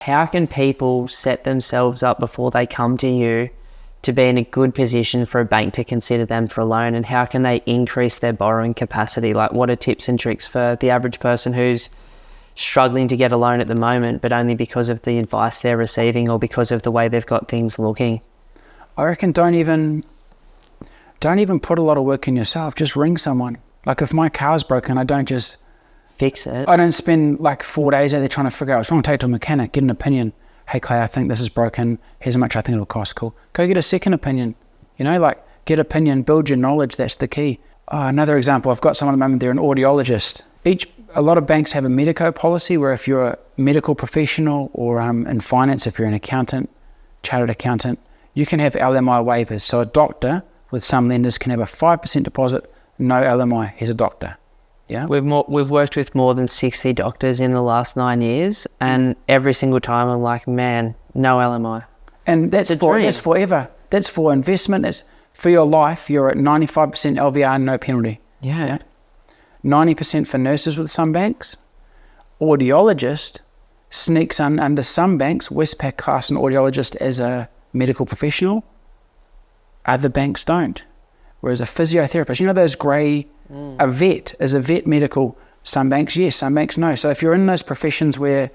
How can people set themselves up before they come to you to be in a good position for a bank to consider them for a loan, and how can they increase their borrowing capacity? Like, what are tips and tricks for the average person who's struggling to get a loan at the moment, but only because of the advice they're receiving or because of the way they've got things looking? I reckon don't even put a lot of work in yourself. Just ring someone. Like, if my car's broken, I don't just Fix it. I don't spend like 4 days out there trying to figure out what's wrong. Take it to a mechanic, get an opinion. Hey Clay, I think this is broken. Here's how much I think it'll cost. Cool. Go get a second opinion. Like, get opinion, build your knowledge. That's the key. Another example, I've got someone at the moment, they're an audiologist. A lot of banks have a medico policy where if you're a medical professional or in finance, if you're an accountant, chartered accountant, you can have LMI waivers. So a doctor with some lenders can have a 5% deposit, no LMI. He's a doctor. Yeah. We've worked with more than 60 doctors in the last 9 years, and every single time I'm like, man, no LMI. And that's forever. That's for investment. It's for your life. You're at 95% LVR, no penalty. Yeah. 90% for nurses with some banks. Audiologist sneaks under some banks. Westpac class an audiologist as a medical professional. Other banks don't. Whereas a physiotherapist, those grey, a vet, is a vet medical? Some banks yes, some banks no. So if you're in those professions where,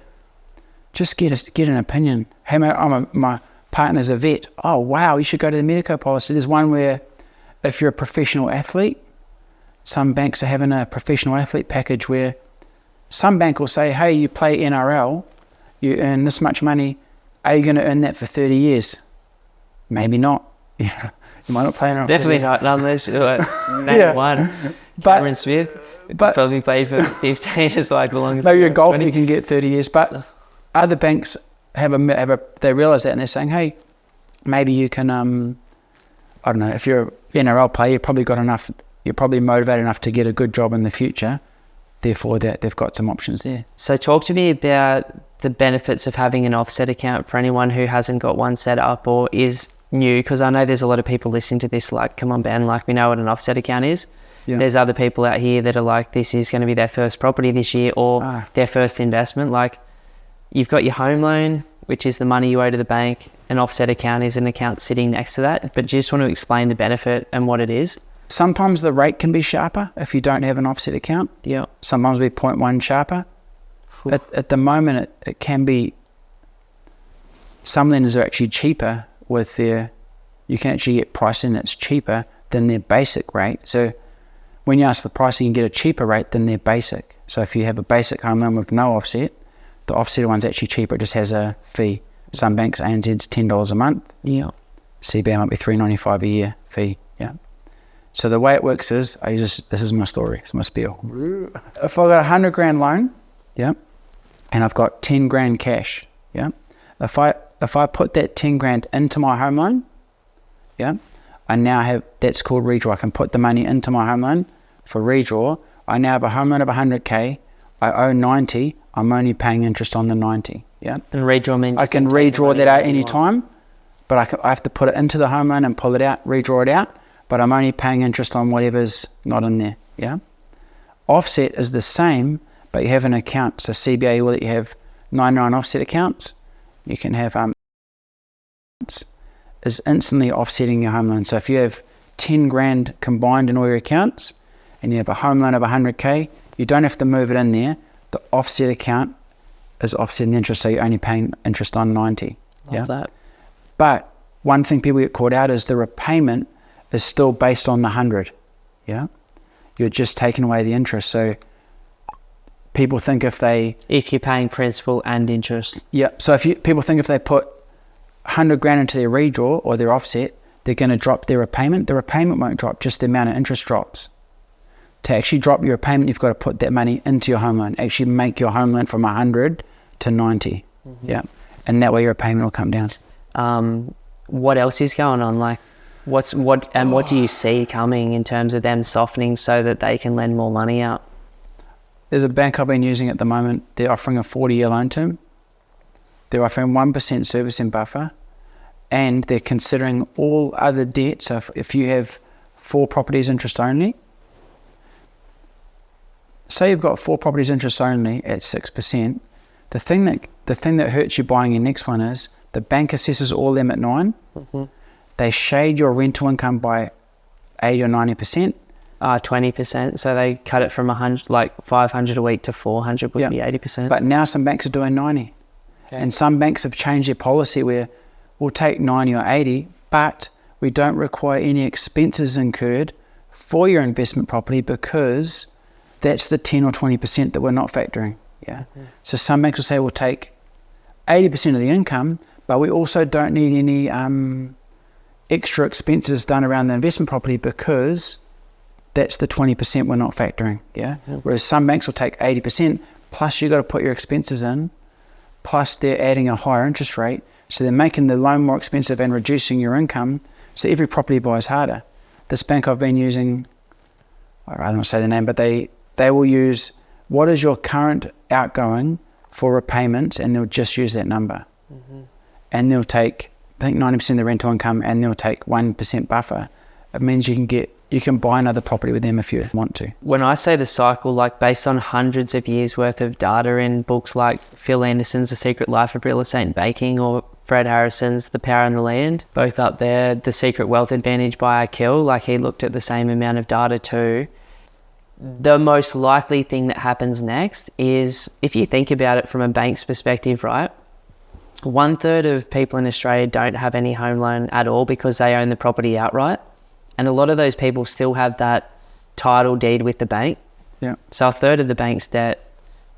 just get an opinion. Hey mate, my partner's a vet. Oh wow, you should go to the medico policy. There's one where if you're a professional athlete, some banks are having a professional athlete package where some bank will say, hey, you play NRL, you earn this much money. Are you going to earn that for 30 years? Maybe not. You might not play NRL. Definitely not, unless you're name one. Cameron Smith probably played for 15 as like the longest. Maybe a golfer you can get 30 years, but other banks they realise that and they're saying, hey, maybe you can, I don't know, if you're an NRL player, you're probably motivated enough to get a good job in the future. Therefore, they've got some options there. So talk to me about the benefits of having an offset account for anyone who hasn't got one set up or is new, because I know there's a lot of people listening to this like, come on Ben, like we know what an offset account is. Yeah. There's other people out here that are like, this is going to be their first property this year or their first investment. Like, you've got your home loan, which is the money you owe to the bank. An offset account is an account sitting next to that. But do you just want to explain the benefit and what it is? Sometimes the rate can be sharper if you don't have an offset account. Yeah. Sometimes it'll be 0.1 sharper. At the moment, it can be, some lenders are actually cheaper with you can actually get pricing that's cheaper than their basic rate. So when you ask for pricing, you get a cheaper rate than their basic. So if you have a basic home loan with no offset, the offset one's actually cheaper. It just has a fee. Some banks, ANZ's $10 a month. Yeah. CBA might be $3.95 a year fee. Yeah. So the way it works is, this is my story, it's my spiel. If I've got $100,000 loan, yeah, and I've got 10 grand cash, yeah, if I put that 10 grand into my home loan, yeah, I now have, that's called redraw. I can put the money into my home loan for redraw. I now have a home loan of 100K. I owe 90. I'm only paying interest on the 90. Yeah. And redraw means I can redraw that out any time, but I have to put it into the home loan and pull it out, redraw it out. But I'm only paying interest on whatever's not in there. Yeah. Offset is the same, but you have an account. So CBA will let you have 99 offset accounts. You can have is instantly offsetting your home loan. So if you have 10 grand combined in all your accounts and you have a home loan of 100K, you don't have to move it in there. The offset account is offsetting the interest, so you're only paying interest on 90. Love that. But one thing people get caught out is the repayment is still based on the 100. Yeah. You're just taking away the interest. So people think if you're paying principal and interest. Yeah. So people think if they put 100 grand into their redraw or their offset, they're going to drop their repayment. The repayment won't drop, just the amount of interest drops. To actually drop your repayment, you've got to put that money into your home loan. Actually make your home loan from 100 to 90. Mm-hmm. Yeah. And that way your repayment will come down. What else is going on? Like, what do you see coming in terms of them softening so that they can lend more money out? There's a bank I've been using at the moment. They're offering a 40-year loan term. They're offering 1% servicing buffer, and they're considering all other debt. So if you have 4 properties interest only, say you've got 4 properties interest only at 6%, The thing that hurts you buying your next one is the bank assesses all them at 9. Mm-hmm. They shade your rental income by 80 or 90%. 20%. So they cut it from 100, like 500 a week to 400 would be 80%. But now some banks are doing 90. Okay. And some banks have changed their policy where we'll take 90 or 80, but we don't require any expenses incurred for your investment property because that's the 10 or 20% that we're not factoring. Yeah. Mm-hmm. So some banks will say we'll take 80% of the income, but we also don't need any extra expenses done around the investment property because that's the 20% we're not factoring. Yeah. Mm-hmm. Whereas some banks will take 80%, plus you got to put your expenses in, plus they're adding a higher interest rate. So they're making the loan more expensive and reducing your income. So every property buy is harder. This bank I've been using, I don't want to say the name, but they will use what is your current outgoing for repayments, and they'll just use that number. Mm-hmm. And they'll take, I think 90% of the rental income, and they'll take 1% buffer. It means you can buy another property with them if you want to. When I say the cycle, like based on hundreds of years worth of data in books like Phil Anderson's The Secret Life of Real Estate and Banking or Fred Harrison's The Power and the Land, both up there, The Secret Wealth Advantage by Akil, like he looked at the same amount of data too. The most likely thing that happens next is, if you think about it from a bank's perspective, right? 1/3 of people in Australia don't have any home loan at all because they own the property outright. And a lot of those people still have that title deed with the bank. Yeah. So 1/3 of the bank's debt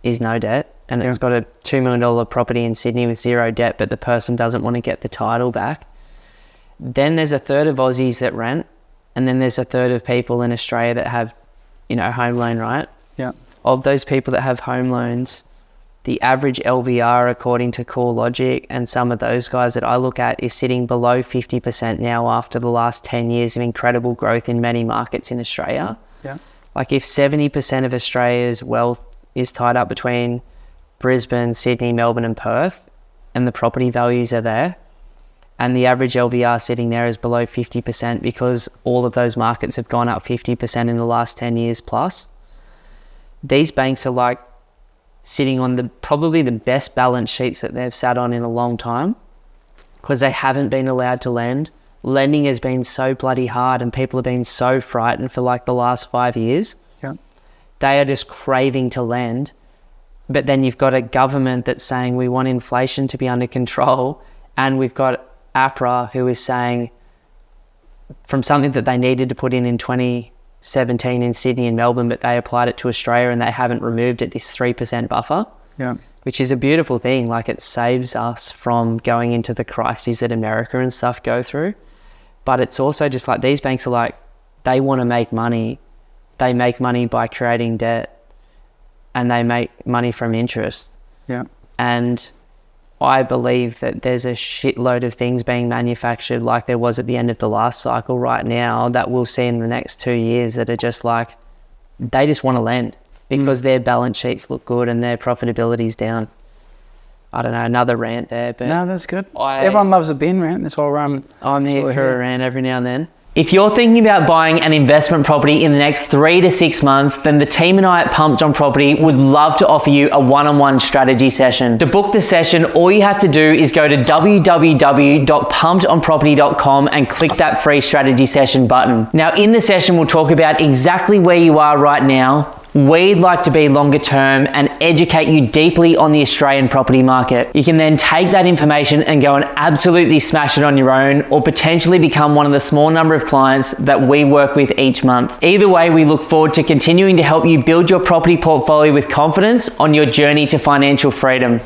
is no debt. And it's got a $2 million property in Sydney with zero debt, but the person doesn't want to get the title back. Then there's 1/3 of Aussies that rent. And then there's 1/3 of people in Australia that have, home loan, right? Yeah. Of those people that have home loans, the average LVR, according to CoreLogic and some of those guys that I look at, is sitting below 50% now after the last 10 years of incredible growth in many markets in Australia. Yeah. Like if 70% of Australia's wealth is tied up between Brisbane, Sydney, Melbourne and Perth, and the property values are there, and the average LVR sitting there is below 50% because all of those markets have gone up 50% in the last 10 years plus. These banks are like sitting on probably the best balance sheets that they've sat on in a long time because they haven't been allowed to lend. Lending has been so bloody hard and people have been so frightened for like the last 5 years. Yeah. They are just craving to lend. But then you've got a government that's saying we want inflation to be under control, and we've got APRA who is saying from something that they needed to put in 2017 in Sydney and Melbourne, but they applied it to Australia and they haven't removed it, this 3% buffer, which is a beautiful thing. Like it saves us from going into the crises that America and stuff go through. But it's also just like these banks are like, they want to make money. They make money by creating debt and they make money from interest. Yeah. And I believe that there's a shitload of things being manufactured like there was at the end of the last cycle right now that we'll see in the next 2 years that are just like, they just want to lend because their balance sheets look good and their profitability's down. I don't know, another rant there. But no, that's good. Everyone loves a Ben rant. That's why I'm here for a rant every now and then. If you're thinking about buying an investment property in the next 3 to 6 months, then the team and I at Pumped on Property would love to offer you a one-on-one strategy session. To book the session, all you have to do is go to www.pumpedonproperty.com and click that free strategy session button. Now, in the session, we'll talk about exactly where you are right now, where you'd like to be longer term, and educate you deeply on the Australian property market. You can then take that information and go and absolutely smash it on your own, or potentially become one of the small number of clients that we work with each month. Either way, we look forward to continuing to help you build your property portfolio with confidence on your journey to financial freedom.